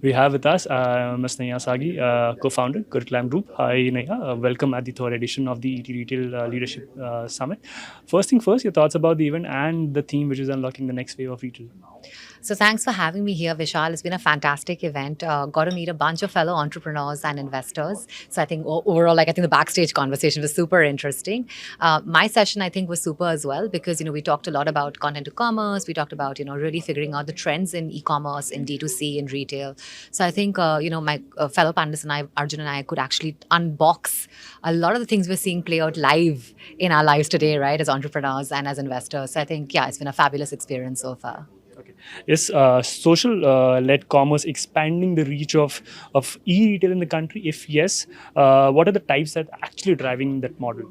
We have with us Ms. Naiyya Saggi, co-founder, Glamm Group. Hi, Naiyya. Welcome at the third edition of the ETRetail Leadership Summit. First thing first, your thoughts about the event and the theme, which is unlocking the next wave of retail. So thanks for having me here, Vishal. It's been a fantastic event. Got to meet a bunch of fellow entrepreneurs and investors. So I think overall, I think the backstage conversation was super interesting. My session, I think, was super as well because we talked a lot about content to commerce. We talked about really figuring out the trends in e-commerce, in D2C, in retail. So I think my fellow panelists and I, Arjun and I, could actually unbox a lot of the things we're seeing play out live in our lives today, right, as entrepreneurs and as investors. So I think it's been a fabulous experience so far. Okay. Is social-led commerce expanding the reach of e-retail in the country? If yes, what are the types that are actually driving that model?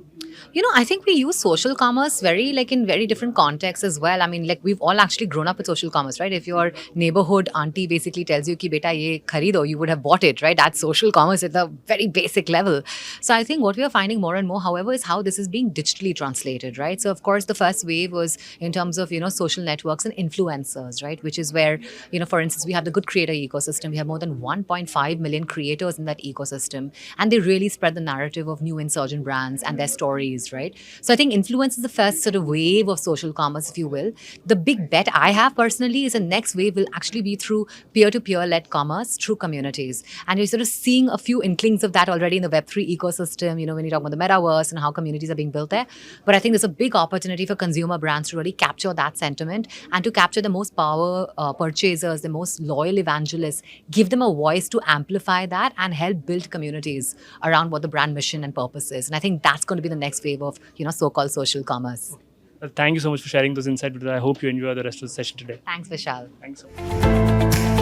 I think we use social commerce in very different contexts as well. I mean, we've all actually grown up with social commerce, right? If your neighborhood auntie basically tells you ki beta ye kharido, you would have bought it, right? That's social commerce at a very basic level. So I think what we are finding more and more, however, is how this is being digitally translated, right? So of course, the first wave was in terms of, social networks and influencers, right? Which is where, for instance, we have the good creator ecosystem. We have more than 1.5 million creators in that ecosystem. And they really spread the narrative of new insurgent brands and their stories, right? So I think influence is the first sort of wave of social commerce, if you will. The big bet I have personally is the next wave will actually be through peer-to-peer led commerce through communities. And you're sort of seeing a few inklings of that already in the Web3 ecosystem, when you talk about the metaverse and how communities are being built there. But I think there's a big opportunity for consumer brands to really capture that sentiment and to capture the most power purchasers, the most loyal evangelists, give them a voice to amplify that and help build communities around what the brand mission and purpose is. And I think that's going to be the next wave of, so-called social commerce. Thank you so much for sharing those insights. I hope you enjoy the rest of the session today. Thanks, Vishal. Thanks so much.